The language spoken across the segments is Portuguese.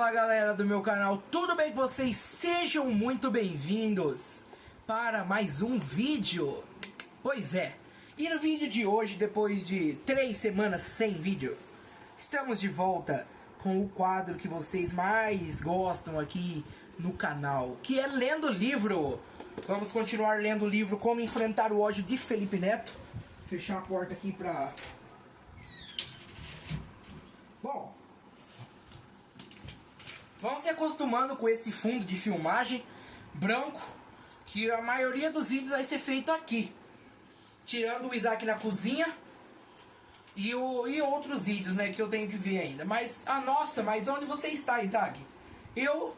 Fala galera do meu canal, tudo bem com vocês? Sejam muito bem-vindos para mais um vídeo. Pois é, e no vídeo de hoje, depois de 3 semanas sem vídeo, estamos de volta com o quadro que vocês mais gostam aqui no canal, que é Lendo Livro. Vamos continuar lendo o livro Como Enfrentar o Ódio de Felipe Neto. Fechar a porta aqui pra... Bom, vamos se acostumando com esse fundo de filmagem branco, que a maioria dos vídeos vai ser feito aqui, tirando o Isaac na cozinha e outros vídeos, né, que eu tenho que ver ainda. Mas, nossa, mas onde você está, Isaac? Eu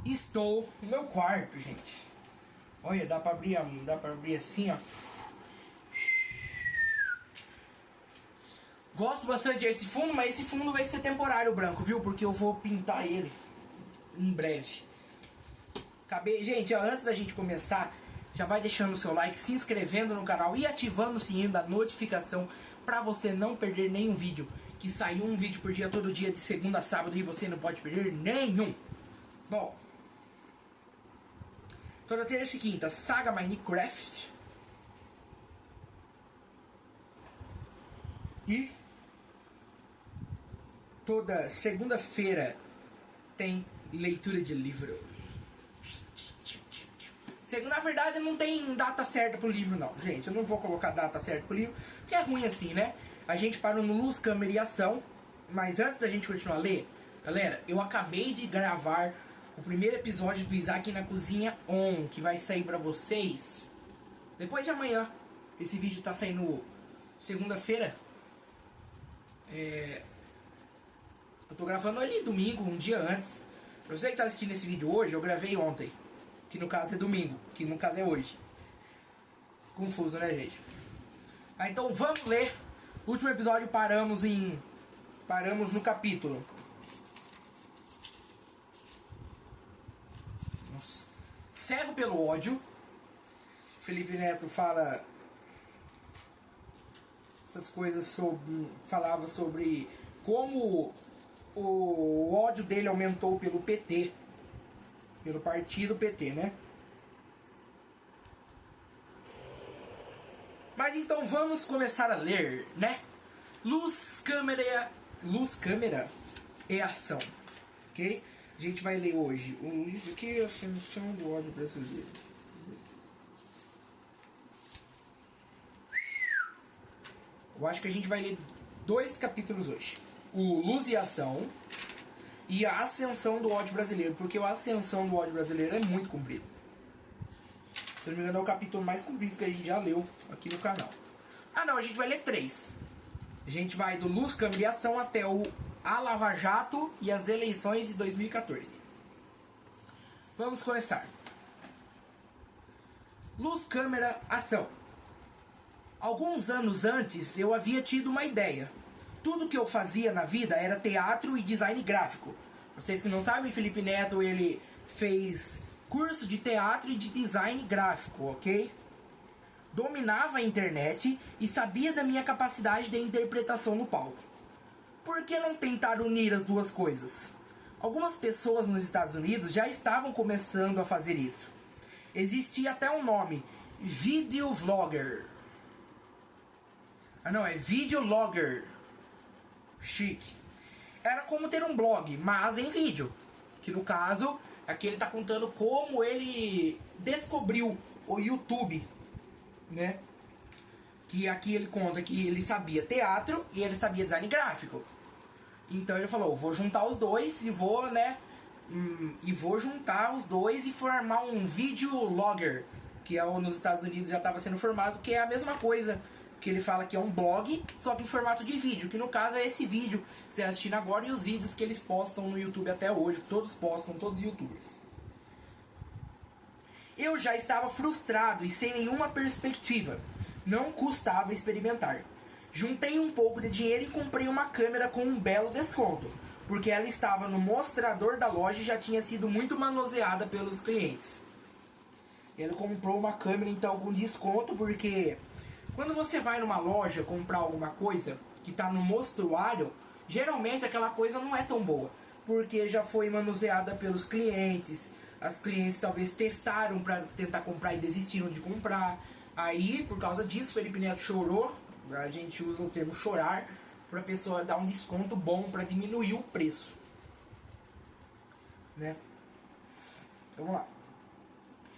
estou no meu quarto, gente. Olha, dá pra abrir assim, ó. Gosto bastante desse fundo, mas esse fundo vai ser temporário branco, viu? Porque eu vou pintar ele em breve. Gente, antes da gente começar, já vai deixando o seu like, se inscrevendo no canal e ativando o sininho da notificação pra você não perder nenhum vídeo. Que saiu um vídeo por dia, todo dia, de segunda a sábado, e você não pode perder nenhum. Bom, toda terça e quinta, Saga Minecraft. E toda segunda-feira tem leitura de livro. Na verdade não tem data certa pro livro não, gente. Eu não vou colocar data certa pro livro, porque é ruim assim, né? A gente parou no Luz, Câmera e Ação. Mas antes da gente continuar a ler, galera, eu acabei de gravar o primeiro episódio do Isaac na Cozinha On, que vai sair pra vocês depois de amanhã. Esse vídeo tá saindo segunda-feira. Eu tô gravando ali domingo, um dia antes. Pra você que tá assistindo esse vídeo hoje, eu gravei ontem, que no caso é domingo, que no caso é hoje. Confuso, né, gente? Então vamos ler. O último episódio paramos no capítulo... Nossa. Cego pelo ódio. Felipe Neto fala essas coisas falava sobre como o ódio dele aumentou pelo PT, pelo partido PT, né? Mas então vamos começar a ler, né? Luz, Câmera e Ação, ok? A gente vai ler hoje um livro que é a Ascensão do Ódio Brasileiro. Eu acho que a gente vai ler 2 capítulos hoje. O Luz e Ação e a Ascensão do Ódio Brasileiro, porque a Ascensão do Ódio Brasileiro é muito comprido. Se eu não me engano é o capítulo mais comprido que a gente já leu aqui no canal. Não, a gente vai ler 3. A gente vai do Luz, Câmera e Ação até a Lava Jato e as eleições de 2014. Vamos começar. Luz, Câmera, Ação. Alguns anos antes eu havia tido uma ideia. Tudo que eu fazia na vida era teatro e design gráfico. Vocês que não sabem, Felipe Neto, ele fez curso de teatro e de design gráfico, ok? Dominava a internet e sabia da minha capacidade de interpretação no palco. Por que não tentar unir as duas coisas? Algumas pessoas nos Estados Unidos já estavam começando a fazer isso. Existia até um nome, videovlogger. Não, é videologger. Chique. Era como ter um blog, mas em vídeo. Que no caso, aqui ele tá contando como ele descobriu o YouTube, né? Que aqui ele conta que ele sabia teatro e ele sabia design gráfico. Então ele falou, vou juntar os dois e vou, né? E vou juntar os dois e formar um videologger. Que nos Estados Unidos já estava sendo formado, que é a mesma coisa que ele fala que é um blog, só que em formato de vídeo, que no caso é esse vídeo que você está assistindo agora e os vídeos que eles postam no YouTube até hoje, todos postam, todos os youtubers. Eu já estava frustrado e sem nenhuma perspectiva, não custava experimentar. Juntei um pouco de dinheiro e comprei uma câmera com um belo desconto, porque ela estava no mostrador da loja e já tinha sido muito manuseada pelos clientes. Ele comprou uma câmera então com desconto, porque quando você vai numa loja comprar alguma coisa que está no mostruário, geralmente aquela coisa não é tão boa. porque já foi manuseada pelos clientes. As clientes talvez testaram para tentar comprar e desistiram de comprar. Aí, por causa disso, Felipe Neto chorou. A gente usa o termo chorar para a pessoa dar um desconto bom para diminuir o preço, né? Então, vamos lá.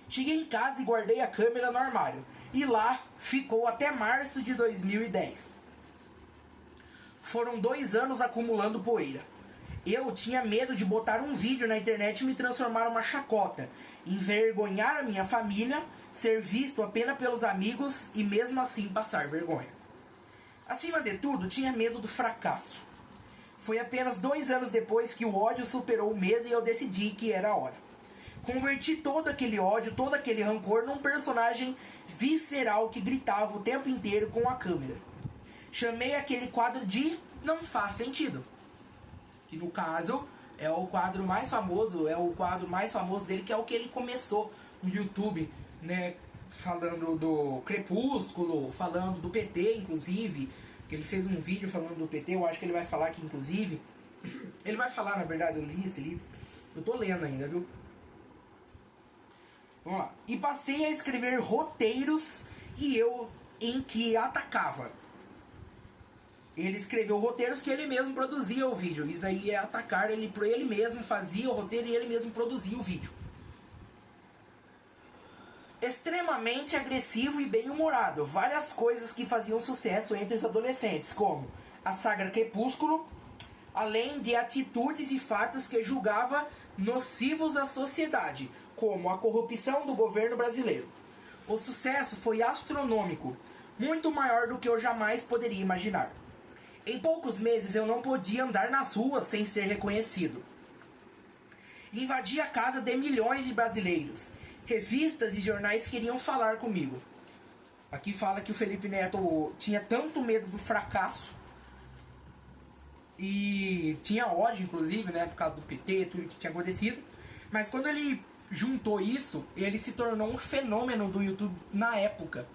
Cheguei em casa e guardei a câmera no armário. E lá ficou até março de 2010. Foram 2 anos acumulando poeira. Eu tinha medo de botar um vídeo na internet e me transformar numa chacota, envergonhar a minha família, ser visto apenas pelos amigos e mesmo assim passar vergonha. Acima de tudo, tinha medo do fracasso. Foi apenas 2 anos depois que o ódio superou o medo e eu decidi que era a hora. Converti todo aquele ódio, todo aquele rancor num personagem visceral que gritava o tempo inteiro com a câmera. Chamei aquele quadro de Não Faz Sentido. Que no caso é o quadro mais famoso, dele, que é o que ele começou no YouTube, né? Falando do Crepúsculo, falando do PT, inclusive. Que ele fez um vídeo falando do PT, eu acho que ele vai falar aqui, inclusive. Ele vai falar, na verdade, eu li esse livro. Eu tô lendo ainda, viu? Vamos lá. E passei a escrever roteiros em que atacava. Ele escreveu roteiros que ele mesmo produzia o vídeo. Isso aí é atacar, ele mesmo fazia o roteiro e ele mesmo produzia o vídeo. Extremamente agressivo e bem-humorado. Várias coisas que faziam sucesso entre os adolescentes, como a saga Crepúsculo, além de atitudes e fatos que julgava nocivos à sociedade, como a corrupção do governo brasileiro. O sucesso foi astronômico, muito maior do que eu jamais poderia imaginar. Em poucos meses eu não podia andar nas ruas sem ser reconhecido. Invadi a casa de milhões de brasileiros. Revistas e jornais queriam falar comigo. Aqui fala que o Felipe Neto tinha tanto medo do fracasso e tinha ódio, inclusive, né, por causa do PT, tudo que tinha acontecido. Mas quando ele juntou isso, ele se tornou um fenômeno do YouTube na época.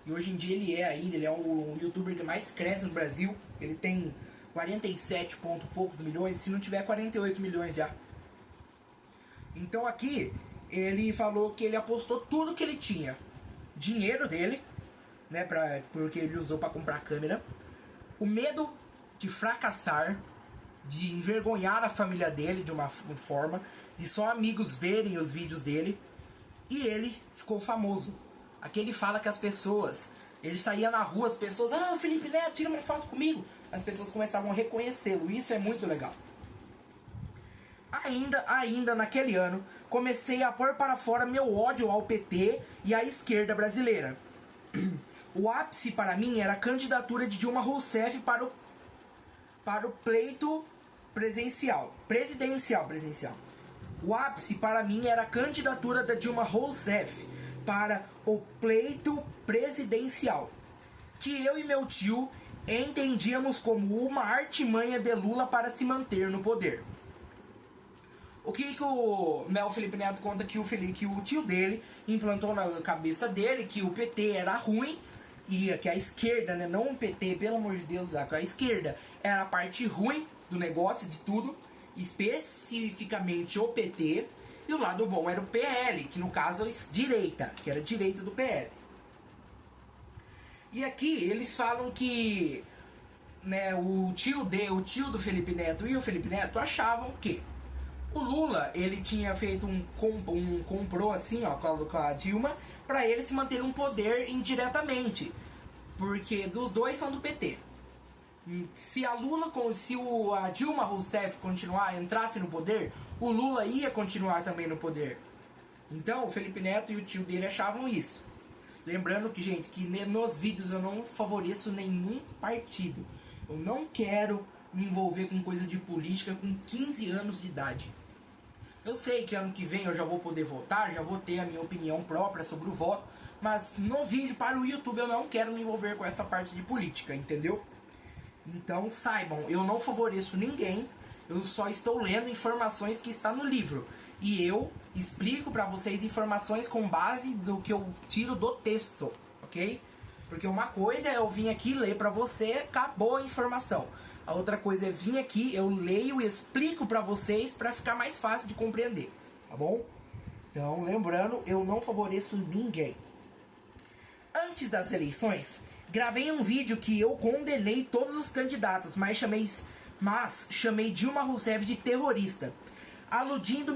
E hoje em dia ele é ainda, ele é o youtuber que mais cresce no Brasil. Ele tem 47 ponto poucos milhões, se não tiver 48 milhões já. Então aqui, ele falou que ele apostou tudo que ele tinha. Dinheiro dele, né, porque ele usou para comprar câmera. O medo de fracassar, de envergonhar a família dele de uma forma, de só amigos verem os vídeos dele. E ele ficou famoso. Aqui ele fala que as pessoas, ele saía na rua, as pessoas, Felipe Neto, tira uma foto comigo. As pessoas começavam a reconhecê-lo, isso é muito legal. Ainda naquele ano, comecei a pôr para fora meu ódio ao PT e à esquerda brasileira. O ápice para mim era a candidatura de Dilma Rousseff para o pleito presidencial. O ápice para mim era a candidatura da Dilma Rousseff para o pleito presidencial, que eu e meu tio entendíamos como uma artimanha de Lula para se manter no poder. O que o Felipe Neto conta que o tio dele implantou na cabeça dele que o PT era ruim e que a esquerda, né, não o PT, pelo amor de Deus, a esquerda era a parte ruim do negócio, de tudo, especificamente o PT, e o lado bom era o PL, que no caso é direita, que era a direita do PL. E aqui eles falam que, né, o tio do Felipe Neto e o Felipe Neto achavam que o Lula, ele tinha feito comprou assim, ó, com a Dilma, para ele se manter um poder indiretamente, porque dos dois são do PT. Se a Dilma Rousseff entrasse no poder, o Lula ia continuar também no poder. Então o Felipe Neto e o tio dele achavam isso. Lembrando que, gente, que nos vídeos eu não favoreço nenhum partido. Eu não quero me envolver com coisa de política com 15 anos de idade. Eu sei que ano que vem eu já vou poder votar, já vou ter a minha opinião própria sobre o voto, mas no vídeo para o YouTube eu não quero me envolver com essa parte de política, entendeu? Então saibam, eu não favoreço ninguém, eu só estou lendo informações que está no livro. E eu explico para vocês informações com base do que eu tiro do texto, ok? Porque uma coisa é eu vir aqui ler para você, acabou a informação. A outra coisa é vir aqui, eu leio e explico pra vocês pra ficar mais fácil de compreender, tá bom? Então, lembrando, eu não favoreço ninguém. Antes das eleições, gravei um vídeo que eu condenei todos os candidatos, mas chamei Dilma Rousseff de terrorista, aludindo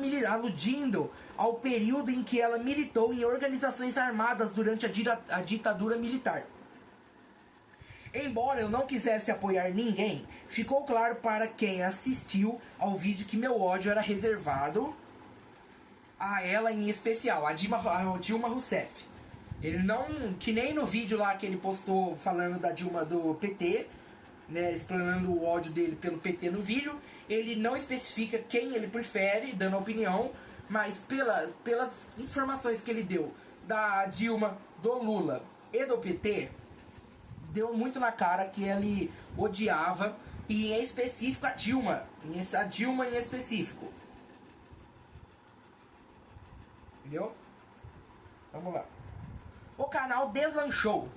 ao período em que ela militou em organizações armadas durante a ditadura militar. Embora eu não quisesse apoiar ninguém, ficou claro para quem assistiu ao vídeo que meu ódio era reservado a ela em especial, a Dilma Rousseff. Ele não, que nem no vídeo lá que ele postou falando da Dilma do PT, né, explanando o ódio dele pelo PT no vídeo, ele não especifica quem ele prefere, dando opinião, mas pelas informações que ele deu da Dilma, do Lula e do PT, deu muito na cara que ele odiava, e em específico a Dilma em específico. Entendeu? Vamos lá. O canal deslanchou.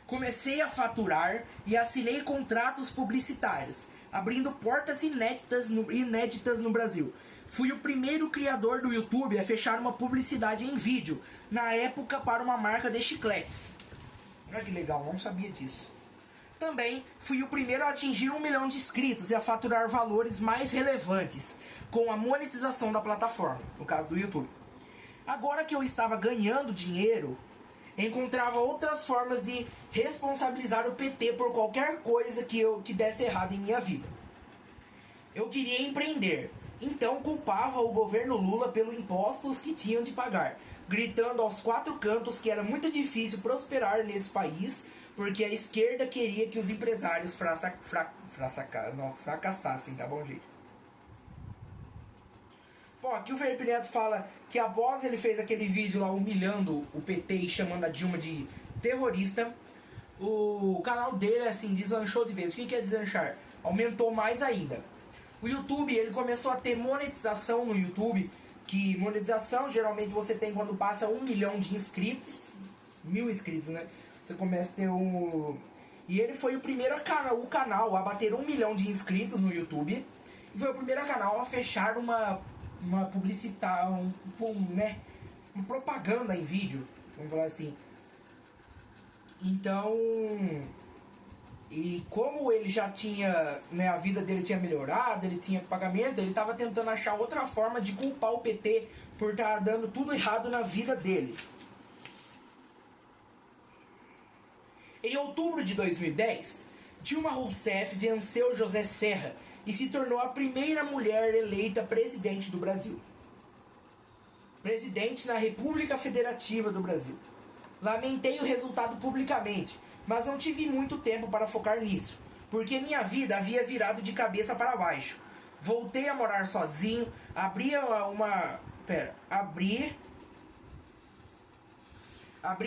Comecei a faturar e assinei contratos publicitários, abrindo portas inéditas no Brasil. Fui o primeiro criador do YouTube a fechar uma publicidade em vídeo, na época para uma marca de chicletes. Olha que legal, não sabia disso. Também fui o primeiro a atingir 1 milhão de inscritos e a faturar valores mais relevantes com a monetização da plataforma, no caso do YouTube. Agora que eu estava ganhando dinheiro, encontrava outras formas de responsabilizar o PT por qualquer coisa que desse errado em minha vida. Eu queria empreender, então culpava o governo Lula pelos impostos que tinham de pagar, gritando aos 4 cantos que era muito difícil prosperar nesse país, porque a esquerda queria que os empresários fracassassem, tá bom, gente? Bom, aqui o Felipe Neto fala que após ele fez aquele vídeo lá humilhando o PT e chamando a Dilma de terrorista, o canal dele, assim, deslanchou de vez. O que é deslanchar? Aumentou mais ainda. O YouTube, ele começou a ter monetização no YouTube, que monetização geralmente você tem quando passa 1 milhão de inscritos, 1000 inscritos, né? Você começa a ter um... E ele foi o primeiro canal a bater 1 milhão de inscritos no YouTube, e foi o primeiro canal a fechar uma publicidade, né, uma propaganda em vídeo, vamos falar assim. Então, e como ele já tinha, né, a vida dele tinha melhorado, ele tinha pagamento, ele estava tentando achar outra forma de culpar o PT por estar dando tudo errado na vida dele. Em outubro de 2010, Dilma Rousseff venceu José Serra e se tornou a primeira mulher eleita presidente do Brasil. Presidente na República Federativa do Brasil. Lamentei o resultado publicamente, mas não tive muito tempo para focar nisso, porque minha vida havia virado de cabeça para baixo. Voltei a morar sozinho, abri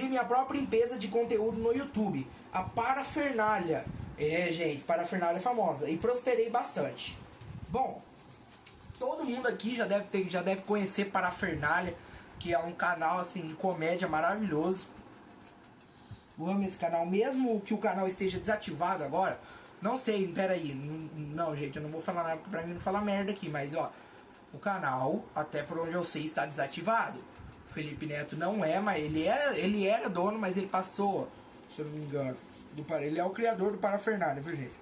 minha própria empresa de conteúdo no YouTube, a Parafernália. Gente, Parafernália é famosa. E prosperei bastante. Bom, todo mundo aqui já deve conhecer Parafernália, que é um canal assim de comédia maravilhoso. Eu amo esse canal, mesmo que o canal esteja desativado agora. Não sei, peraí. Não, gente, eu não vou falar nada pra mim não falar merda aqui, mas ó, o canal, até por onde eu sei, está desativado. O Felipe Neto não é, mas ele era dono, mas ele passou, se eu não me engano. Ele é o criador do Parafernália, viu, gente?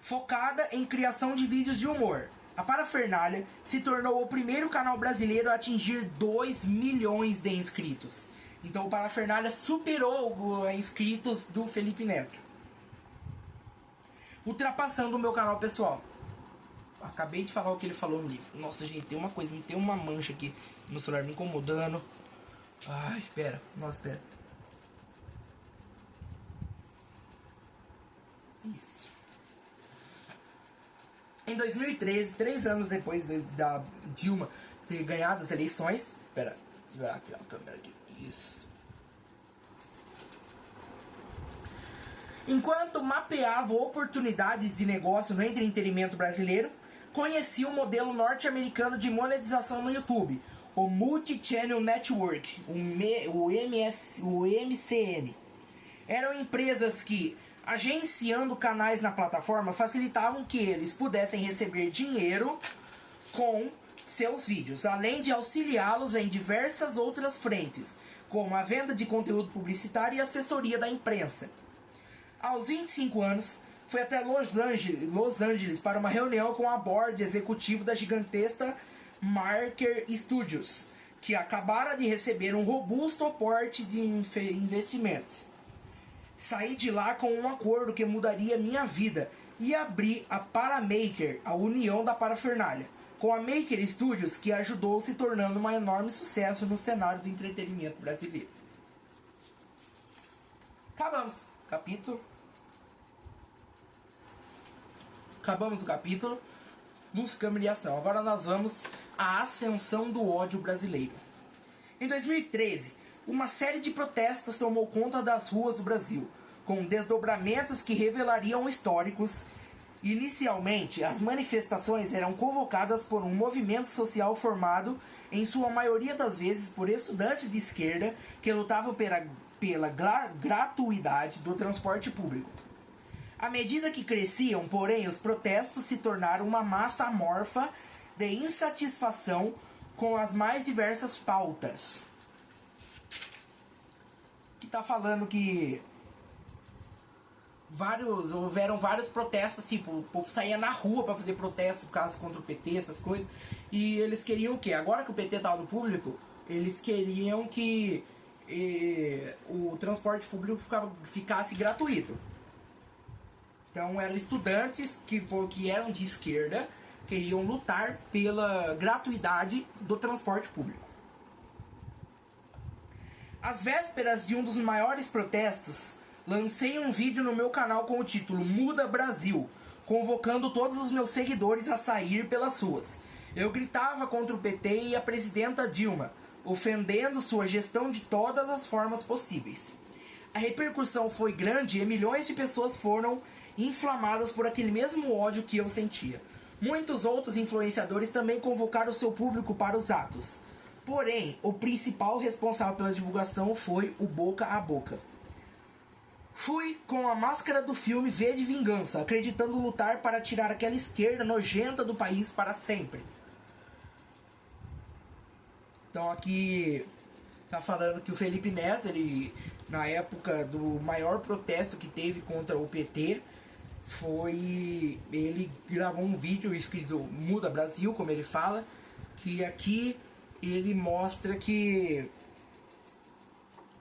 Focada em criação de vídeos de humor, a Parafernália se tornou o primeiro canal brasileiro a atingir 2 milhões de inscritos. Então o Parafernália superou os inscritos do Felipe Neto, ultrapassando o meu canal pessoal. Acabei de falar o que ele falou no livro. Nossa, gente, tem uma mancha aqui no celular me incomodando. Ai, pera. Nossa, pera. Isso. Em 2013, 3 anos depois da Dilma ter ganhado as eleições... Pera, aqui a câmera aqui. Isso. Enquanto mapeava oportunidades de negócio no entretenimento brasileiro, conheci o modelo norte-americano de monetização no YouTube, o Multi-Channel Network, o MCN. Eram empresas que agenciando canais na plataforma facilitavam que eles pudessem receber dinheiro com seus vídeos, além de auxiliá-los em diversas outras frentes, como a venda de conteúdo publicitário e assessoria da imprensa. Aos 25 anos, foi até Los Angeles para uma reunião com a board executivo da gigantesca Marker Studios, que acabara de receber um robusto aporte de investimentos. Saí de lá com um acordo que mudaria minha vida e abri a Paramaker, a união da parafernália, com a Maker Studios, que ajudou se tornando um enorme sucesso no cenário do entretenimento brasileiro. Acabamos o capítulo dos câmeras de ação. Agora nós vamos à ascensão do ódio brasileiro. Em 2013, uma série de protestos tomou conta das ruas do Brasil, com desdobramentos que revelariam históricos. Inicialmente, as manifestações eram convocadas por um movimento social formado, em sua maioria das vezes, por estudantes de esquerda que lutavam pela gratuidade do transporte público. À medida que cresciam, porém, os protestos se tornaram uma massa amorfa de insatisfação com as mais diversas pautas. Que está falando que houveram vários protestos, tipo, o povo saía na rua para fazer protesto por causa contra o PT, essas coisas. E eles queriam o quê? Agora que o PT estava no público, eles queriam que o transporte público ficasse gratuito. Então eram estudantes que eram de esquerda, queriam lutar pela gratuidade do transporte público. Às vésperas de um dos maiores protestos, lancei um vídeo no meu canal com o título Muda Brasil, convocando todos os meus seguidores a sair pelas ruas. Eu gritava contra o PT e a presidenta Dilma, ofendendo sua gestão de todas as formas possíveis. A repercussão foi grande e milhões de pessoas foram inflamadas por aquele mesmo ódio que eu sentia. Muitos outros influenciadores também convocaram seu público para os atos. Porém, o principal responsável pela divulgação foi o boca a boca. Fui com a máscara do filme V de Vingança, acreditando lutar para tirar aquela esquerda nojenta do país para sempre. Então aqui tá falando que o Felipe Neto, ele, na época do maior protesto que teve contra o PT, ele gravou um vídeo escrito Muda Brasil, como ele fala, que aqui ele mostra que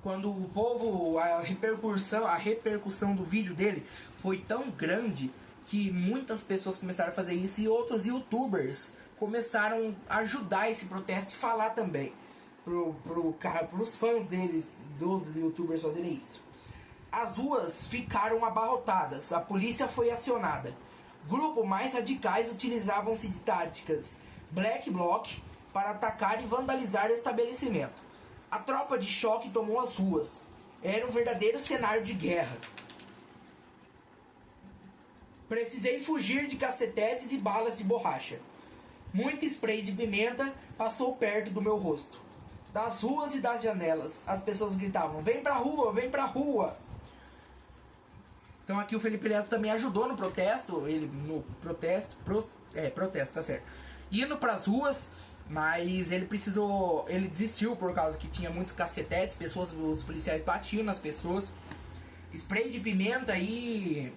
quando o povo, a repercussão do vídeo dele foi tão grande que muitas pessoas começaram a fazer isso e outros youtubers começaram a ajudar esse protesto e falar também pros fãs deles, dos youtubers fazerem isso. As ruas ficaram abarrotadas, a polícia foi acionada. Grupos mais radicais utilizavam-se de táticas black bloc para atacar e vandalizar o estabelecimento. A tropa de choque tomou as ruas. Era um verdadeiro cenário de guerra. Precisei fugir de cacetetes e balas de borracha. Muito spray de pimenta passou perto do meu rosto. Das ruas e das janelas, as pessoas gritavam: "Vem pra rua, vem pra rua!" Então aqui o Felipe Neto também ajudou no protesto, protesto, tá certo. Indo pras ruas, mas ele desistiu por causa que tinha muitos cacetetes, os policiais batiam nas pessoas, spray de pimenta e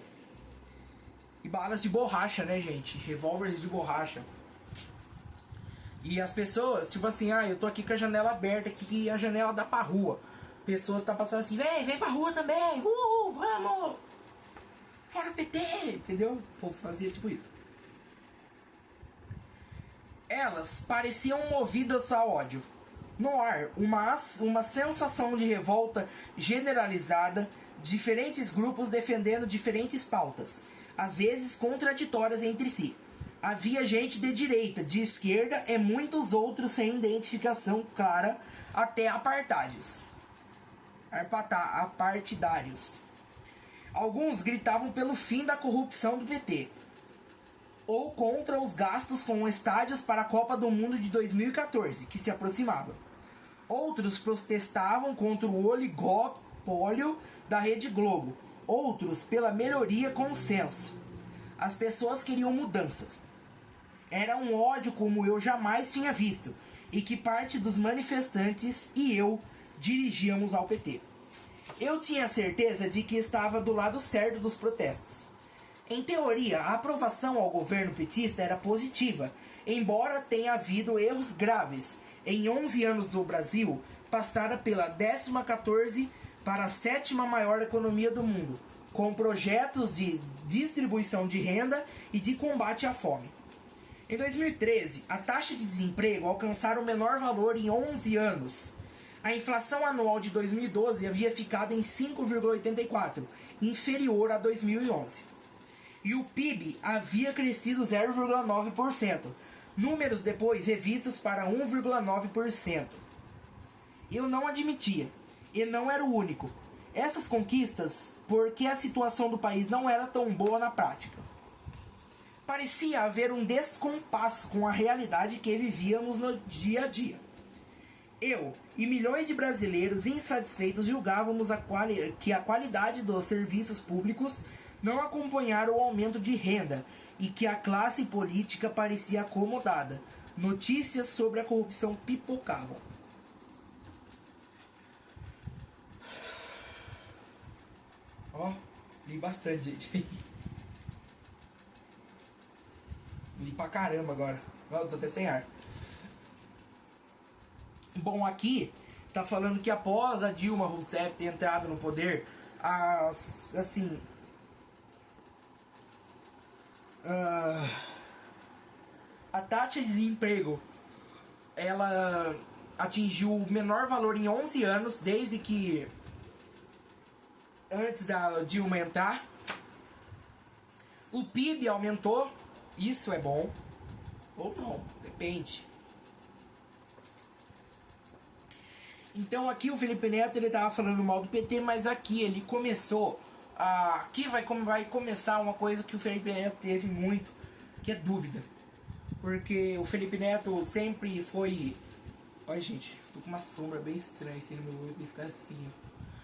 balas de borracha, né, gente? Revólveres de borracha. E as pessoas, tipo assim, eu tô aqui com a janela aberta, aqui e a janela dá pra rua. Pessoas tá passando assim, vem pra rua também, vamos! Fora PT, entendeu? O povo fazia tipo isso. Elas pareciam movidas a ódio. No ar, uma sensação de revolta generalizada, diferentes grupos defendendo diferentes pautas, às vezes contraditórias entre si. Havia gente de direita, de esquerda e muitos outros sem identificação clara, até apartidários. Alguns gritavam pelo fim da corrupção do PT, ou contra os gastos com estádios para a Copa do Mundo de 2014, que se aproximava. Outros protestavam contra o oligopólio da Rede Globo, outros pela melhoria consenso. As pessoas queriam mudanças. Era um ódio como eu jamais tinha visto, e que parte dos manifestantes e eu dirigíamos ao PT. Eu tinha certeza de que estava do lado certo dos protestos. Em teoria, a aprovação ao governo petista era positiva, embora tenha havido erros graves. Em 11 anos o Brasil passara pela 14ª para a 7ª maior economia do mundo, com projetos de distribuição de renda e de combate à fome. Em 2013, a taxa de desemprego alcançara o menor valor em 11 anos. A inflação anual de 2012 havia ficado em 5,84, inferior a 2011. E o PIB havia crescido 0,9%, números depois revistos para 1,9%. Eu não admitia, e não era o único, essas conquistas porque a situação do país não era tão boa na prática. Parecia haver um descompasso com a realidade que vivíamos no dia a dia. Eu e milhões de brasileiros insatisfeitos julgávamos que a qualidade dos serviços públicos não acompanhara o aumento de renda e que a classe política parecia acomodada. Notícias sobre a corrupção pipocavam. Ó, li bastante, gente. Li pra caramba agora. Eu tô até sem ar. Bom, aqui tá falando que após a Dilma Rousseff ter entrado no poder, a taxa de desemprego ela atingiu o menor valor em 11 anos, desde que antes da Dilma entrar. O PIB aumentou, isso é bom, ou não, depende. Então aqui o Felipe Neto ele tava falando mal do PT, mas aqui ele começou aqui vai começar uma coisa que o Felipe Neto teve muito, que é dúvida. Porque o Felipe Neto sempre foi... Olha, gente, tô com uma sombra bem estranha assim no meu olho, ele fica assim.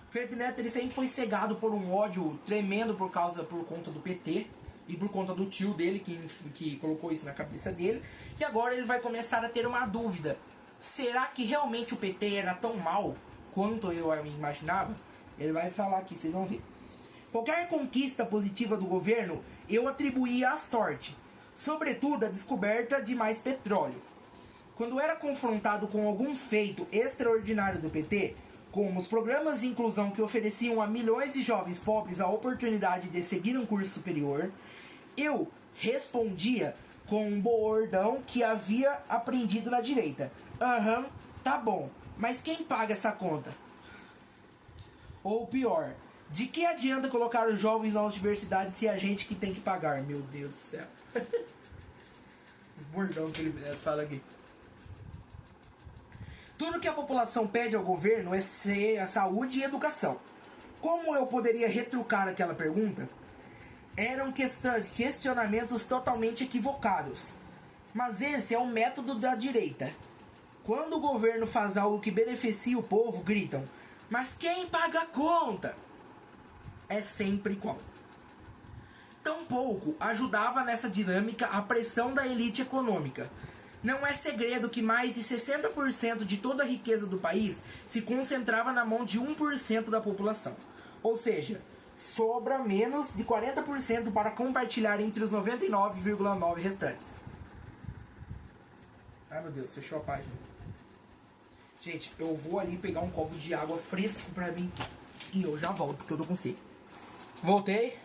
O Felipe Neto ele sempre foi cegado por um ódio tremendo por conta do PT e por conta do tio dele que colocou isso na cabeça dele. E agora ele vai começar a ter uma dúvida. Será que realmente o PT era tão mal quanto eu imaginava? Ele vai falar aqui, vocês vão ver. Qualquer conquista positiva do governo eu atribuía à sorte, sobretudo a descoberta de mais petróleo. Quando era confrontado com algum feito extraordinário do PT, como os programas de inclusão que ofereciam a milhões de jovens pobres a oportunidade de seguir um curso superior, eu respondia com um bordão que havia aprendido na direita. Aham, tá bom, mas quem paga essa conta? Ou pior, de que adianta colocar os jovens na universidade se é a gente que tem que pagar? Meu Deus do céu. O bordão que ele fala aqui. Tudo que a população pede ao governo é saúde e educação. Como eu poderia retrucar aquela pergunta? Eram questionamentos totalmente equivocados. Mas esse é o método da direita. Quando o governo faz algo que beneficia o povo, gritam: mas quem paga a conta? É sempre igual. Tampouco ajudava nessa dinâmica a pressão da elite econômica. Não é segredo que mais de 60% de toda a riqueza do país se concentrava na mão de 1% da população. Ou seja, sobra menos de 40% para compartilhar entre os 99,9% restantes. Ai meu Deus, fechou a página. Gente, eu vou ali pegar um copo de água fresco pra mim e eu já volto, porque eu tô com sede. Voltei.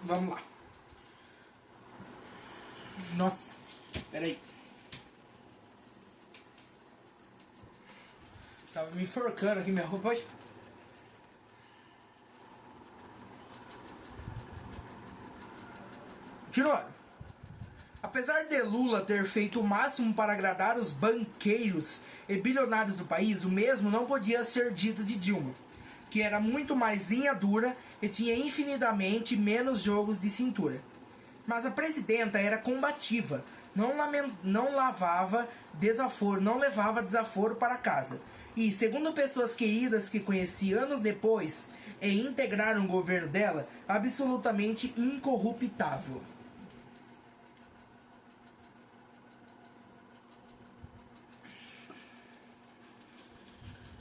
Vamos lá. Nossa, peraí. Tava me enforcando aqui minha roupa hoje. Continuando. Apesar de Lula ter feito o máximo para agradar os banqueiros e bilionários do país, o mesmo não podia ser dito de Dilma, que era muito mais linha dura e tinha infinitamente menos jogos de cintura. Mas a presidenta era combativa, não levava desaforo para casa. E, segundo pessoas queridas que conheci anos depois e integraram o governo dela, absolutamente incorruptável.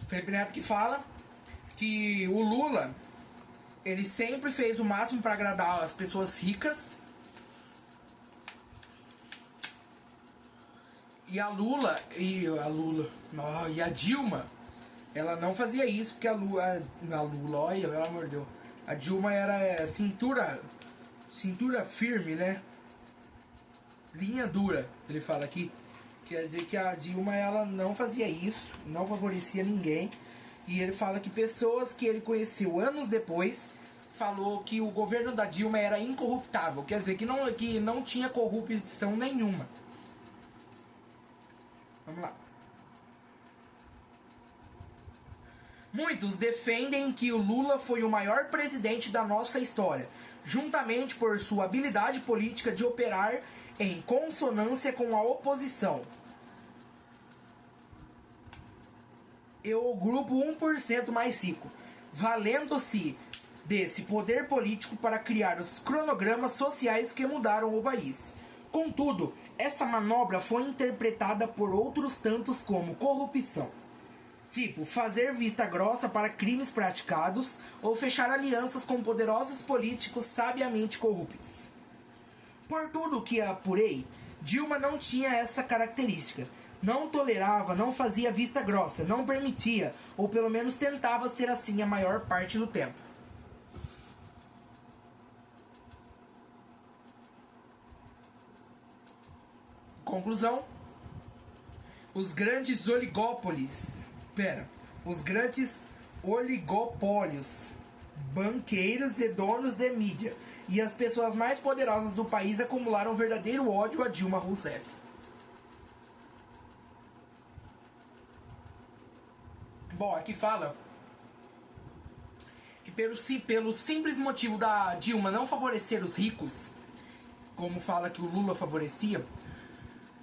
Felipe Neto que fala que o Lula, ele sempre fez o máximo para agradar as pessoas ricas. E a Dilma, ela não fazia isso, porque a Lula, olha, pelo amor de Deus, a Dilma era cintura firme, né? Linha dura, ele fala aqui. Quer dizer que a Dilma, ela não fazia isso, não favorecia ninguém. E ele fala que pessoas que ele conheceu anos depois falou que o governo da Dilma era incorruptável, quer dizer que não tinha corrupção nenhuma. Vamos lá. Muitos defendem que o Lula foi o maior presidente da nossa história, juntamente por sua habilidade política de operar em consonância com a oposição. E o grupo 1% mais rico, valendo-se desse poder político para criar os cronogramas sociais que mudaram o país. Contudo, essa manobra foi interpretada por outros tantos como corrupção. Tipo, fazer vista grossa para crimes praticados ou fechar alianças com poderosos políticos sabiamente corruptos. Por tudo que apurei, Dilma não tinha essa característica. Não tolerava, não fazia vista grossa, não permitia, ou pelo menos tentava ser assim a maior parte do tempo. Conclusão: os grandes oligopólios, banqueiros e donos de mídia e as pessoas mais poderosas do país acumularam verdadeiro ódio a Dilma Rousseff. Bom, aqui fala que pelo simples motivo da Dilma não favorecer os ricos, como fala que o Lula favorecia,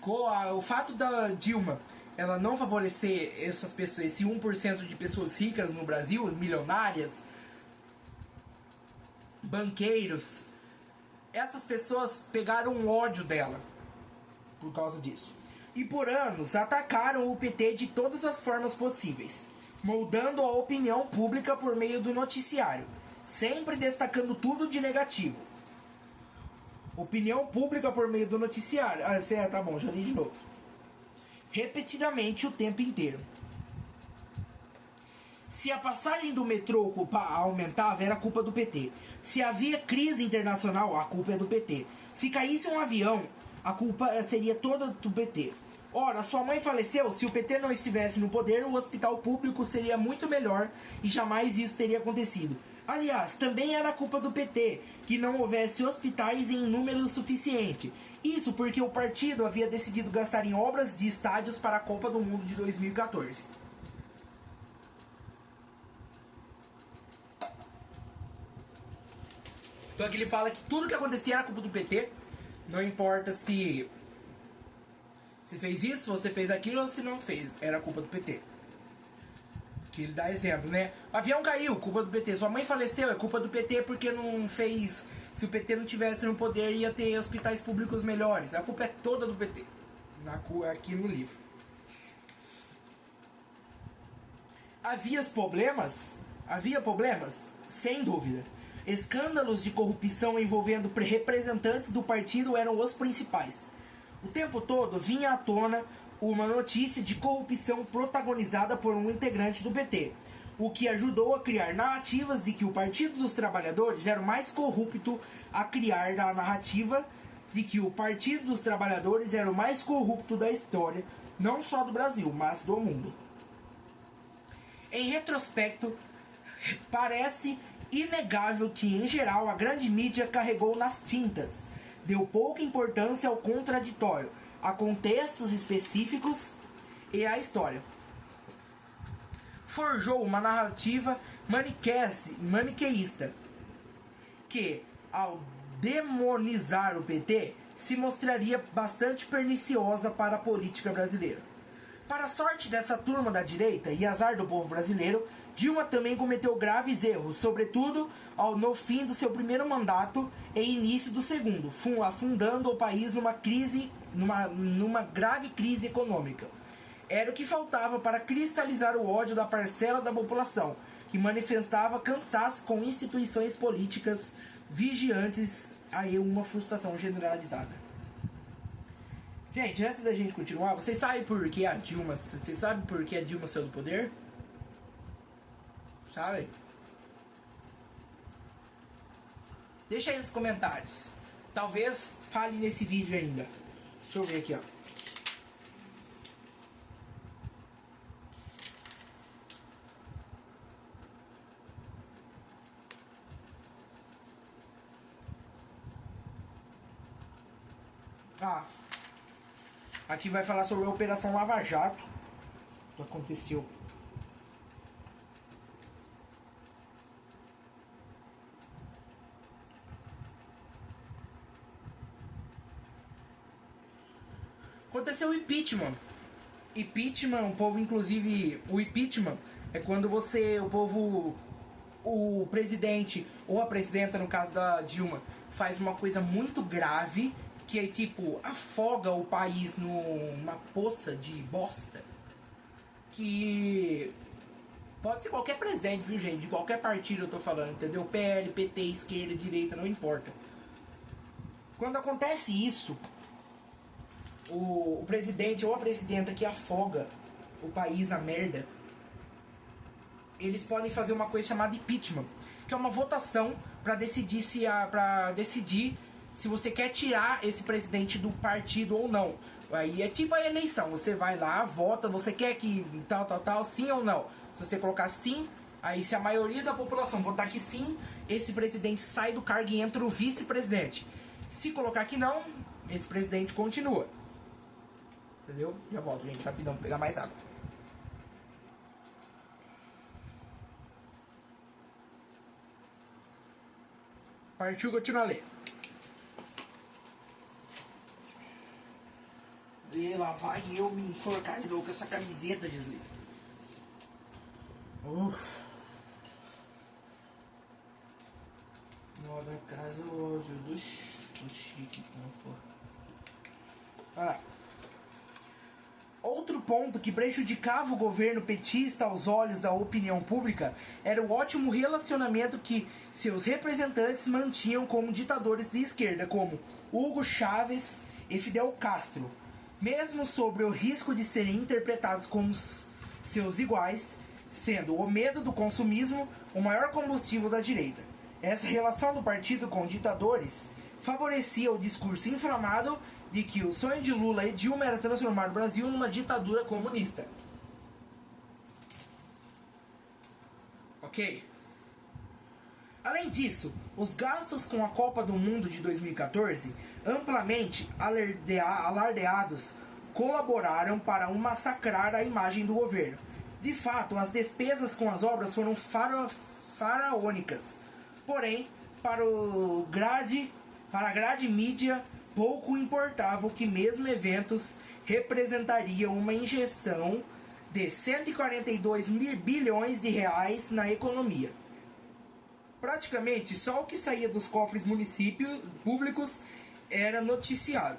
o fato da Dilma ela não favorecer essas pessoas, esse 1% de pessoas ricas no Brasil, milionárias, banqueiros, essas pessoas pegaram um ódio dela por causa disso. E por anos atacaram o PT de todas as formas possíveis, moldando a opinião pública por meio do noticiário, sempre destacando tudo de negativo. Opinião pública por meio do noticiário. Tá bom, já li de novo. Repetidamente o tempo inteiro. Se a passagem do metrô aumentava, era culpa do PT. Se havia crise internacional, a culpa é do PT. Se caísse um avião, a culpa seria toda do PT. Ora, sua mãe faleceu, se o PT não estivesse no poder, o hospital público seria muito melhor e jamais isso teria acontecido. Aliás, também era culpa do PT que não houvesse hospitais em número suficiente. Isso porque o partido havia decidido gastar em obras de estádios para a Copa do Mundo de 2014. Então aqui ele fala que tudo que acontecia era culpa do PT. Não importa se fez isso, se você fez aquilo ou se não fez. Era culpa do PT. Que ele dá exemplo, né? O avião caiu, culpa do PT. Sua mãe faleceu, é culpa do PT porque não fez. Se o PT não tivesse no poder, ia ter hospitais públicos melhores. A culpa é toda do PT. Aqui no livro. Havia problemas? Sem dúvida. Escândalos de corrupção envolvendo representantes do partido eram os principais. O tempo todo vinha à tona uma notícia de corrupção protagonizada por um integrante do PT, o que ajudou a criar narrativas de que o Partido dos Trabalhadores era o mais corrupto, a criar a narrativa de que o Partido dos Trabalhadores era o mais corrupto da história, não só do Brasil, mas do mundo. Em retrospecto, parece inegável que, em geral, a grande mídia carregou nas tintas, deu pouca importância ao contraditório, a contextos específicos e à história. Forjou uma narrativa maniqueísta que, ao demonizar o PT se mostraria bastante perniciosa para a política brasileira. Para a sorte dessa turma da direita e azar do povo brasileiro, Dilma também cometeu graves erros, sobretudo no fim do seu primeiro mandato e início do segundo, afundando o país numa grave crise econômica. Era o que faltava para cristalizar o ódio da parcela da população, que manifestava cansaço com instituições políticas vigiantes, aí uma frustração generalizada. Gente, antes da gente continuar, vocês sabem por que a Dilma saiu do poder? Sabe? Deixa aí nos comentários. Talvez fale nesse vídeo ainda. Deixa eu ver aqui, ó. Aqui vai falar sobre a Operação Lava Jato que aconteceu. Aconteceu o impeachment. Impeachment, o povo, inclusive, o impeachment é quando o presidente ou a presidenta, no caso da Dilma, faz uma coisa muito grave, que é tipo, afoga o país numa poça de bosta. Que pode ser qualquer presidente, viu, gente? De qualquer partido eu tô falando, entendeu? PL, PT, esquerda, direita, não importa. Quando acontece isso, o presidente ou a presidenta que afoga o país na merda, eles podem fazer uma coisa chamada impeachment, que é uma votação para decidir se você quer tirar esse presidente do partido ou não. Aí é tipo a eleição, você vai lá, vota, você quer que tal, sim ou não. Se você colocar sim, aí se a maioria da população votar que sim, esse presidente sai do cargo e entra o vice-presidente. Se colocar que não, esse presidente continua. Entendeu? Já volto, gente, rapidão, pegar mais água. Partiu, continua a ler. E lá vai eu me enforcar de novo com essa camiseta, Jesus. Moda casa hoje do chique, porra. Outro ponto que prejudicava o governo petista aos olhos da opinião pública era o ótimo relacionamento que seus representantes mantinham com ditadores de esquerda, como Hugo Chávez e Fidel Castro. Mesmo sobre o risco de serem interpretados como seus iguais, sendo o medo do consumismo o maior combustível da direita. Essa relação do partido com ditadores favorecia o discurso inflamado de que o sonho de Lula e Dilma era transformar o Brasil numa ditadura comunista. Ok? Além disso, os gastos com a Copa do Mundo de 2014, amplamente alardeados, colaboraram para massacrar a imagem do governo. De fato, as despesas com as obras foram faraônicas. Porém, para a grade mídia, pouco importava que mesmo eventos representariam uma injeção de 142 bilhões de reais na economia. Praticamente só o que saía dos cofres municípios públicos era noticiado.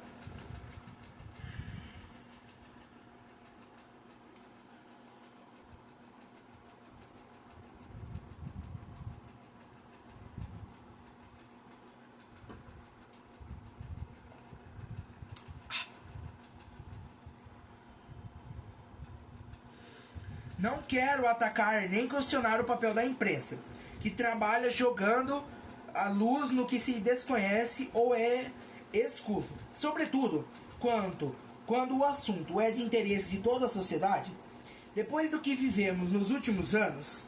Não quero atacar nem questionar o papel da imprensa, que trabalha jogando a luz no que se desconhece ou é escuso. Sobretudo, quando o assunto é de interesse de toda a sociedade. Depois do que vivemos nos últimos anos,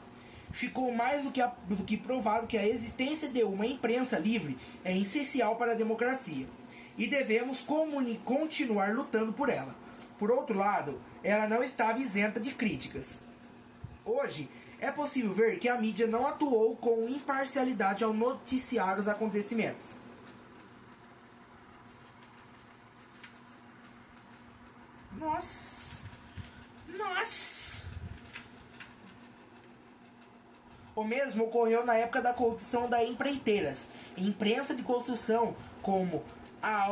ficou mais do que provado que a existência de uma imprensa livre é essencial para a democracia, e devemos continuar lutando por ela. Por outro lado, ela não estava isenta de críticas. Hoje, é possível ver que a mídia não atuou com imparcialidade ao noticiar os acontecimentos. Nossa. Nossa. O mesmo ocorreu na época da corrupção das empreiteiras. Imprensa de construção como a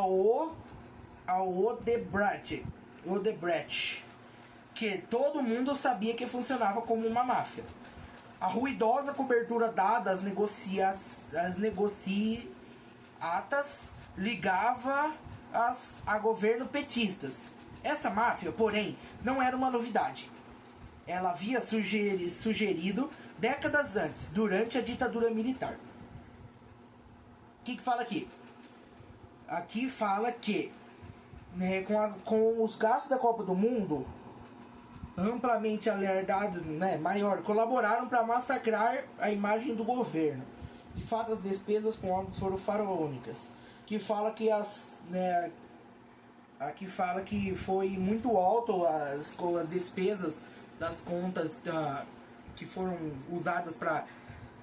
Odebrecht, que todo mundo sabia que funcionava como uma máfia. A ruidosa cobertura dada às negociatas ligava a governo petistas. Essa máfia, porém, não era uma novidade. Ela havia sugerido décadas antes, durante a ditadura militar. O que fala aqui? Aqui fala que, né, com os gastos da Copa do Mundo amplamente alardados, né, maior, colaboraram para massacrar a imagem do governo. De fato, as despesas com ônibus foram faraônicas. Que fala que aqui fala que foi muito alto as despesas das contas que foram usadas para,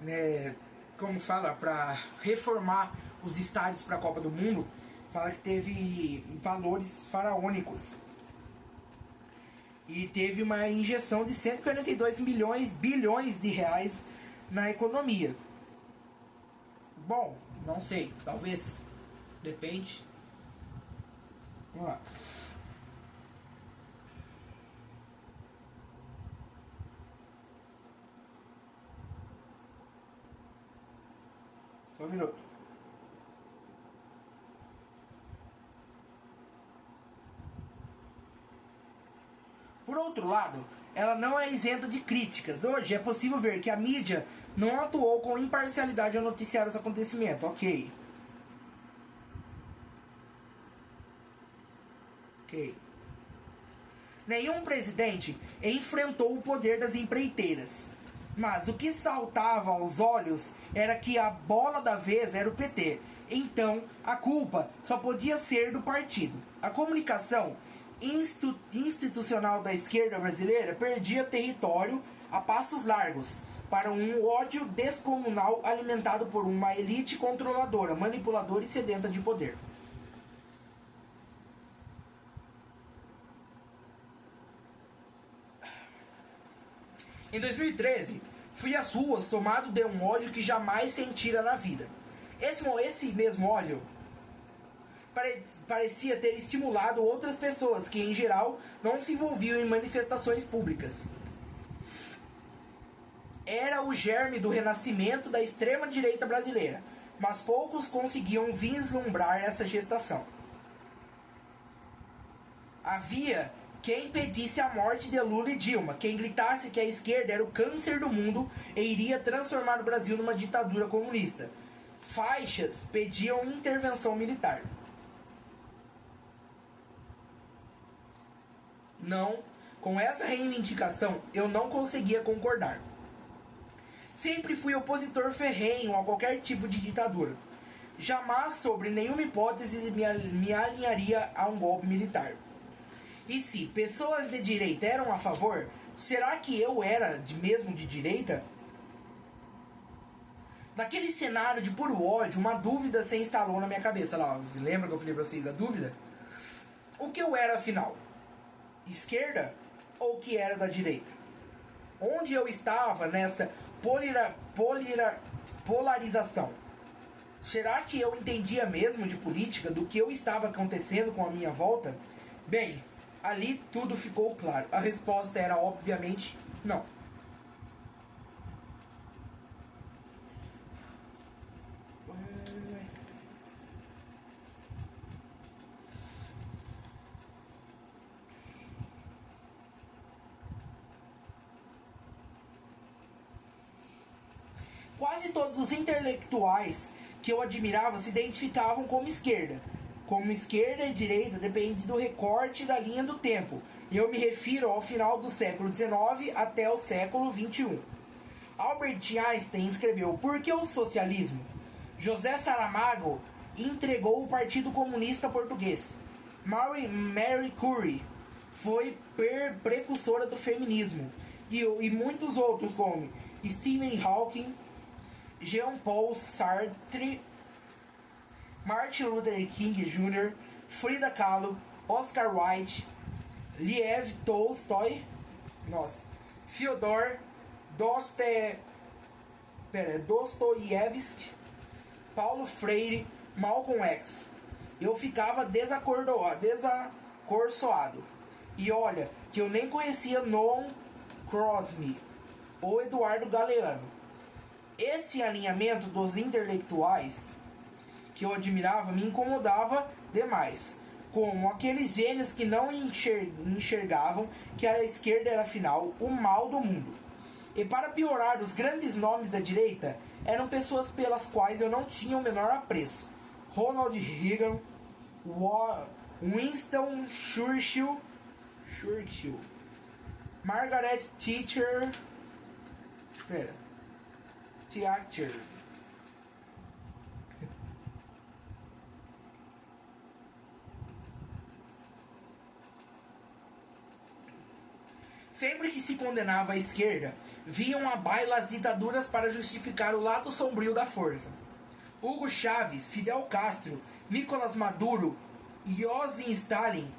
né, como fala, para reformar os estádios para a Copa do Mundo. Fala que teve valores faraônicos. E teve uma injeção de 142 bilhões de reais na economia. Bom, não sei, talvez. Depende. Vamos lá. Só um minuto. Por outro lado, ela não é isenta de críticas. Hoje é possível ver que a mídia não atuou com imparcialidade ao noticiar os acontecimentos. Ok. Nenhum presidente enfrentou o poder das empreiteiras. Mas o que saltava aos olhos era que a bola da vez era o PT. Então, a culpa só podia ser do partido. A comunicação institucional da esquerda brasileira perdia território a passos largos para um ódio descomunal alimentado por uma elite controladora, manipuladora e sedenta de poder. Em 2013, fui às ruas tomado de um ódio que jamais sentira na vida. Esse mesmo ódio parecia ter estimulado outras pessoas que, em geral, não se envolviam em manifestações públicas. Era o germe do renascimento da extrema-direita brasileira, mas poucos conseguiam vislumbrar essa gestação. Havia quem pedisse a morte de Lula e Dilma, quem gritasse que a esquerda era o câncer do mundo e iria transformar o Brasil numa ditadura comunista. Faixas pediam intervenção militar. Não, com essa reivindicação eu não conseguia concordar. Sempre fui opositor ferrenho a qualquer tipo de ditadura. Jamais, sobre nenhuma hipótese, me alinharia a um golpe militar. E se pessoas de direita eram a favor, será que eu era mesmo de direita? Naquele cenário de puro ódio, uma dúvida se instalou na minha cabeça. Lá, lembra que eu falei pra vocês a dúvida? O que eu era afinal? Esquerda ou que era da direita? Onde eu estava nessa polarização? Será que eu entendia mesmo de política do que eu estava acontecendo com a minha volta? Bem, ali tudo ficou claro. A resposta era obviamente não. Quase todos os intelectuais que eu admirava se identificavam como esquerda. Como esquerda e direita depende do recorte da linha do tempo. E eu me refiro ao final do século XIX até o século XXI. Albert Einstein escreveu Por que o socialismo? José Saramago entregou o Partido Comunista Português. Marie Curie foi precursora do feminismo. E muitos outros como Stephen Hawking, Jean-Paul Sartre, Martin Luther King Jr., Frida Kahlo, Oscar Wilde, Lev Tolstói, Fyodor Dostoiévski, Paulo Freire, Malcolm X. Eu ficava desacorçoado. E olha, que eu nem conhecia Noam Chomsky ou Eduardo Galeano. Esse alinhamento dos intelectuais que eu admirava me incomodava demais, como aqueles gênios que não enxergavam que a esquerda era afinal o mal do mundo. E para piorar, os grandes nomes da direita eram pessoas pelas quais eu não tinha o menor apreço. Ronald Reagan, Winston Churchill, Margaret Thatcher, Sempre que se condenava a esquerda, vinham à baila as ditaduras para justificar o lado sombrio da força. Hugo Chávez, Fidel Castro, Nicolás Maduro e José Stalin.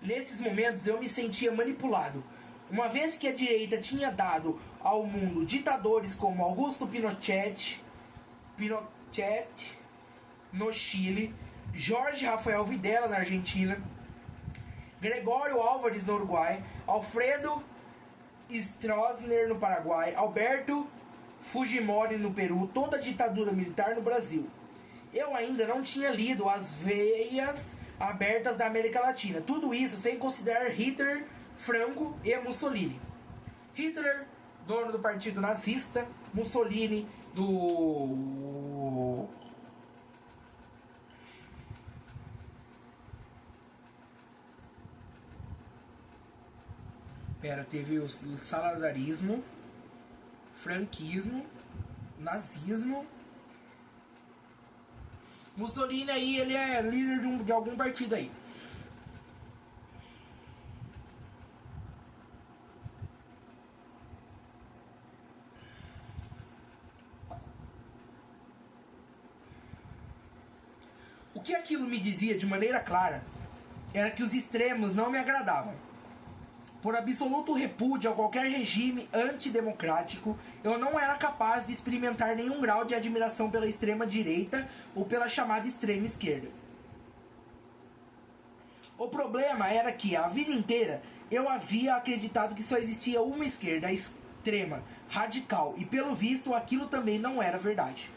Nesses momentos eu me sentia manipulado, uma vez que a direita tinha dado ao mundo ditadores como Augusto Pinochet no Chile, Jorge Rafael Videla na Argentina, Gregório Álvares no Uruguai, Alfredo Stroessner no Paraguai, Alberto Fujimori no Peru, toda a ditadura militar no Brasil. Eu ainda não tinha lido As Veias Abertas da América Latina. Tudo isso sem considerar Hitler, Franco e Mussolini. Hitler, dono do partido nazista, Mussolini, do... teve o salazarismo, franquismo, nazismo. Mussolini aí, ele é líder de algum partido aí. O que aquilo me dizia de maneira clara era que os extremos não me agradavam. Por absoluto repúdio a qualquer regime antidemocrático, eu não era capaz de experimentar nenhum grau de admiração pela extrema-direita ou pela chamada extrema-esquerda. O problema era que, a vida inteira, eu havia acreditado que só existia uma esquerda, extrema, radical, e pelo visto aquilo também não era verdade.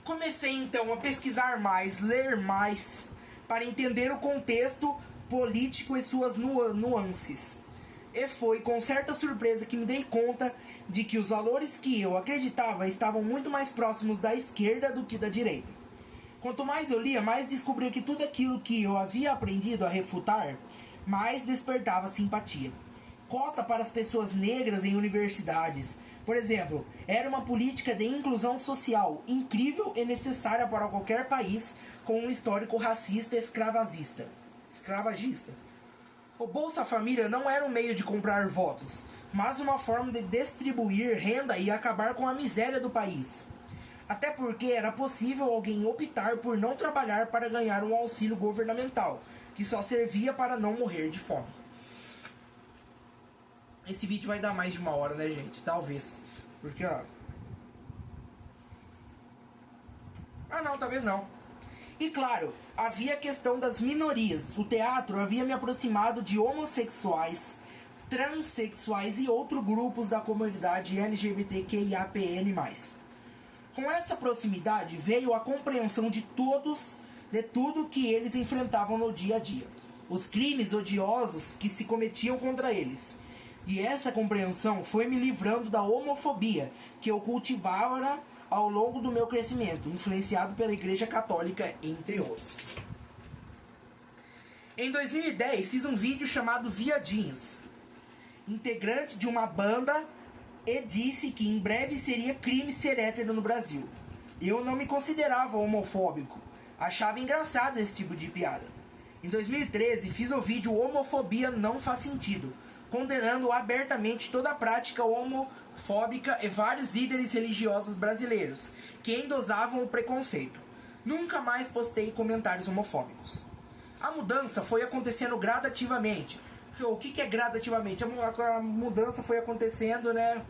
Comecei então a pesquisar mais, ler mais, para entender o contexto político e suas nuances. E foi com certa surpresa que me dei conta de que os valores que eu acreditava estavam muito mais próximos da esquerda do que da direita. Quanto mais eu lia, mais descobria que tudo aquilo que eu havia aprendido a refutar, mais despertava simpatia. Cota para as pessoas negras em universidades, por exemplo, era uma política de inclusão social incrível e necessária para qualquer país com um histórico racista e escravagista. O Bolsa Família não era um meio de comprar votos, mas uma forma de distribuir renda e acabar com a miséria do país. Até porque era possível alguém optar por não trabalhar para ganhar um auxílio governamental, que só servia para não morrer de fome. Esse vídeo vai dar mais de 1 hora, né, gente? Talvez. Porque, ó... não, talvez não. E claro, havia a questão das minorias. O teatro havia me aproximado de homossexuais, transexuais e outros grupos da comunidade LGBTQIAPN+. Com essa proximidade veio a compreensão de tudo que eles enfrentavam no dia a dia. Os crimes odiosos que se cometiam contra eles. E essa compreensão foi me livrando da homofobia que eu cultivava ao longo do meu crescimento, influenciado pela Igreja Católica, entre outros. Em 2010, fiz um vídeo chamado Viadinhos, integrante de uma banda, e disse que em breve seria crime ser hétero no Brasil. Eu não me considerava homofóbico, achava engraçado esse tipo de piada. Em 2013, fiz o vídeo Homofobia Não Faz Sentido, condenando abertamente toda a prática homofóbica e vários líderes religiosos brasileiros que endosavam o preconceito. Nunca mais postei comentários homofóbicos. A mudança foi acontecendo gradativamente. O que é gradativamente? A mudança foi acontecendo, né,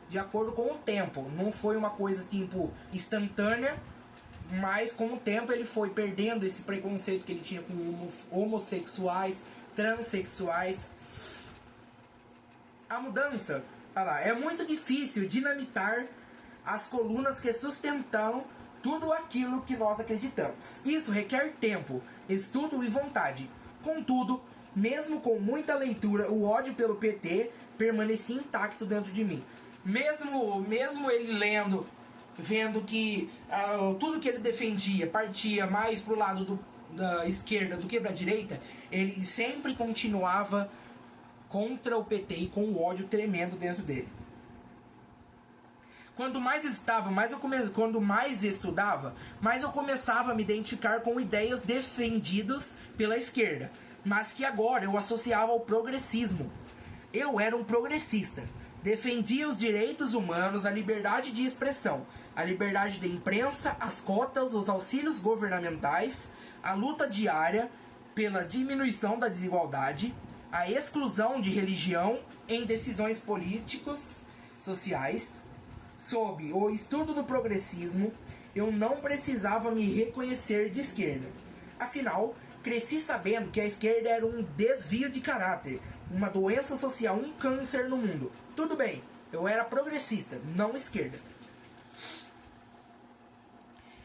de acordo com o tempo. Não foi uma coisa tipo instantânea, mas com o tempo ele foi perdendo esse preconceito que ele tinha com homossexuais, transexuais. A mudança, olha lá, é muito difícil dinamitar as colunas que sustentam tudo aquilo que nós acreditamos. Isso requer tempo, estudo e vontade. Contudo, mesmo com muita leitura, o ódio pelo PT permanecia intacto dentro de mim. Mesmo ele lendo, vendo que tudo que ele defendia partia mais pro lado da esquerda do que da direita, ele sempre continuava contra o PT e com o ódio tremendo dentro dele. Quando mais estava, quando mais estudava, mais eu começava a me identificar com ideias defendidas pela esquerda, mas que agora eu associava ao progressismo. Eu era um progressista. Defendia os direitos humanos, a liberdade de expressão, a liberdade de imprensa, as cotas, os auxílios governamentais, a luta diária pela diminuição da desigualdade, a exclusão de religião em decisões políticos, sociais. Sob o estudo do progressismo, eu não precisava me reconhecer de esquerda. Afinal, cresci sabendo que a esquerda era um desvio de caráter, uma doença social, um câncer no mundo. Tudo bem, eu era progressista, não esquerda.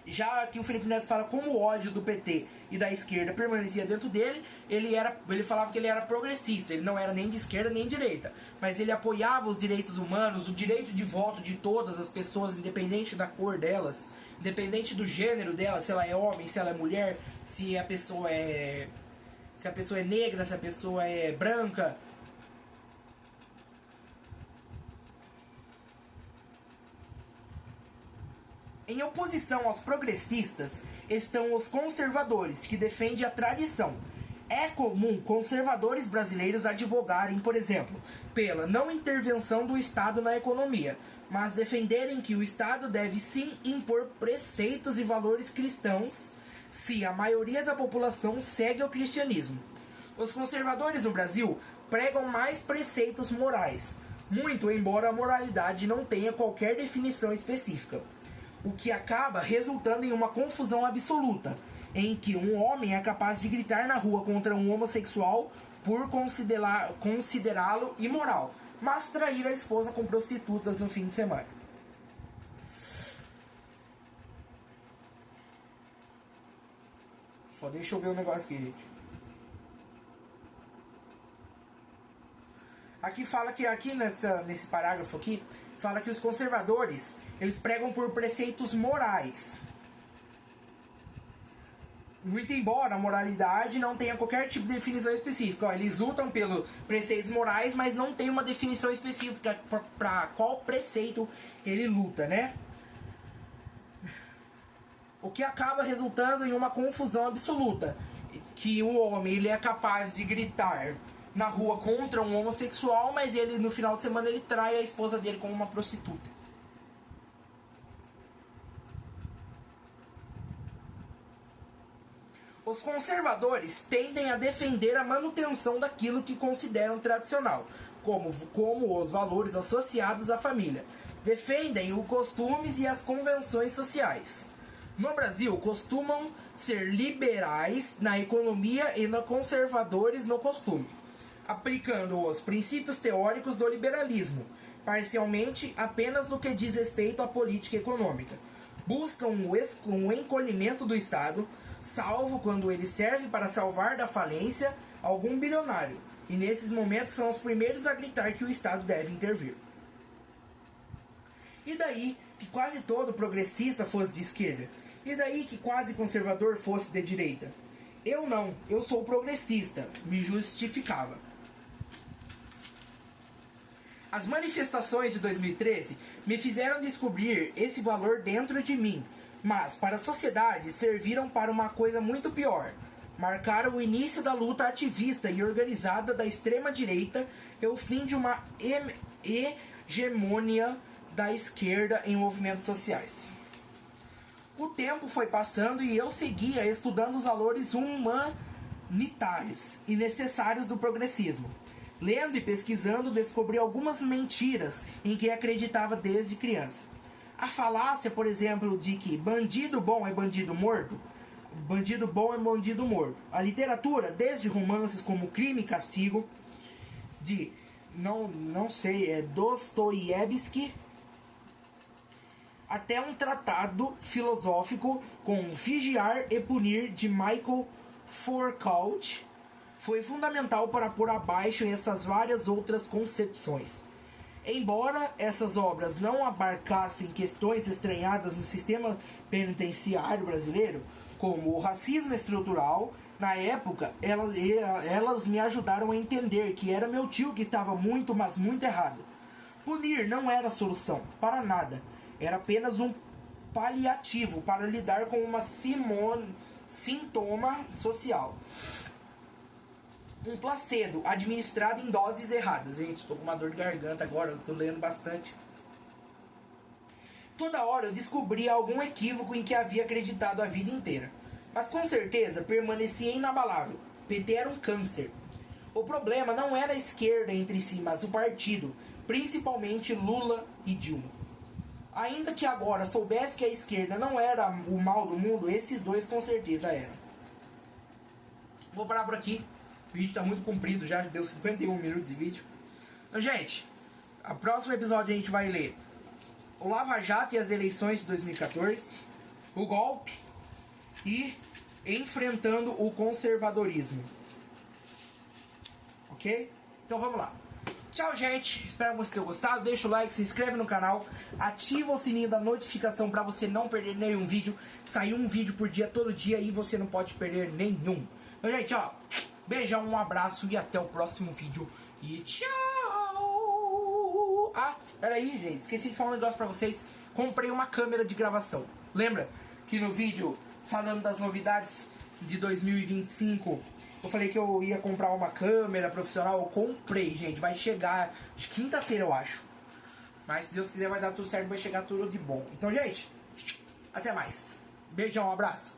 Já que o Felipe Neto fala como o ódio do PT e da esquerda permanecia dentro dele, ele falava que ele era progressista, ele não era nem de esquerda nem de direita, mas ele apoiava os direitos humanos, o direito de voto de todas as pessoas, independente da cor delas, independente do gênero delas, se ela é homem, se ela é mulher, se a pessoa é negra, se a pessoa é branca. Em oposição aos progressistas estão os conservadores, que defendem a tradição. É comum conservadores brasileiros advogarem, por exemplo, pela não intervenção do Estado na economia, mas defenderem que o Estado deve sim impor preceitos e valores cristãos se a maioria da população segue o cristianismo. Os conservadores no Brasil pregam mais preceitos morais, muito embora a moralidade não tenha qualquer definição específica, o que acaba resultando em uma confusão absoluta, em que um homem é capaz de gritar na rua contra um homossexual por considerá-lo imoral, mas trair a esposa com prostitutas no fim de semana. Só deixa eu ver um negócio aqui, gente. Aqui fala que, nesse parágrafo aqui, fala que os conservadores, eles pregam por preceitos morais. Muito embora a moralidade não tenha qualquer tipo de definição específica. Ó, eles lutam pelos preceitos morais, mas não tem uma definição específica para qual preceito ele luta, né? O que acaba resultando em uma confusão absoluta. Que o homem ele é capaz de gritar na rua contra um homossexual, mas ele no final de semana ele trai a esposa dele como uma prostituta. Os conservadores tendem a defender a manutenção daquilo que consideram tradicional, como os valores associados à família. Defendem os costumes e as convenções sociais. No Brasil, costumam ser liberais na economia e conservadores no costume, aplicando os princípios teóricos do liberalismo, parcialmente apenas no que diz respeito à política econômica. Buscam o encolhimento do Estado, salvo quando ele serve para salvar da falência algum bilionário, e nesses momentos são os primeiros a gritar que o Estado deve intervir. E daí que quase todo progressista fosse de esquerda? E daí que quase conservador fosse de direita? Eu não, eu sou progressista, me justificava. As manifestações de 2013 me fizeram descobrir esse valor dentro de mim, mas para a sociedade serviram para uma coisa muito pior. Marcaram o início da luta ativista e organizada da extrema-direita e o fim de uma hegemonia da esquerda em movimentos sociais. O tempo foi passando e eu seguia estudando os valores unitários e necessários do progressismo. Lendo e pesquisando, descobri algumas mentiras em que acreditava desde criança. A falácia, por exemplo, de que bandido bom é bandido morto, bandido bom é bandido morto. A literatura, desde romances como Crime e Castigo, de, não sei, Dostoiévski, até um tratado filosófico com Vigiar e Punir, de Michael Foucault, foi fundamental para pôr abaixo essas várias outras concepções. Embora essas obras não abarcassem questões estranhadas no sistema penitenciário brasileiro, como o racismo estrutural, na época elas me ajudaram a entender que era meu tio que estava muito, mas muito errado. Punir não era a solução, para nada. Era apenas um paliativo para lidar com uma sintoma social. Um placebo administrado em doses erradas. Gente, estou com uma dor de garganta agora, estou lendo bastante. Toda hora eu descobria algum equívoco em que havia acreditado a vida inteira. Mas com certeza permanecia inabalável. PT era um câncer. O problema não era a esquerda entre si, mas o partido, principalmente Lula e Dilma. Ainda que agora soubesse que a esquerda não era o mal do mundo, esses dois com certeza eram. Vou parar por aqui. O vídeo está muito comprido, já deu 51 minutos de vídeo. Então, gente, no próximo episódio a gente vai ler o Lava Jato e as eleições de 2014, o golpe e enfrentando o conservadorismo. Ok? Então vamos lá. Tchau, gente. Espero que vocês tenham gostado. Deixa o like, se inscreve no canal, ativa o sininho da notificação para você não perder nenhum vídeo. Sai um vídeo por dia, todo dia, e você não pode perder nenhum. Então, gente, ó, beijão, um abraço e até o próximo vídeo. E tchau! Ah, peraí, gente, esqueci de falar um negócio pra vocês. Comprei uma câmera de gravação. Lembra que no vídeo falando das novidades de 2025... eu falei que eu ia comprar uma câmera profissional. Eu comprei, gente. Vai chegar de quinta-feira, eu acho. Mas se Deus quiser vai dar tudo certo. Vai chegar tudo de bom. Então, gente, até mais. Beijão, um abraço.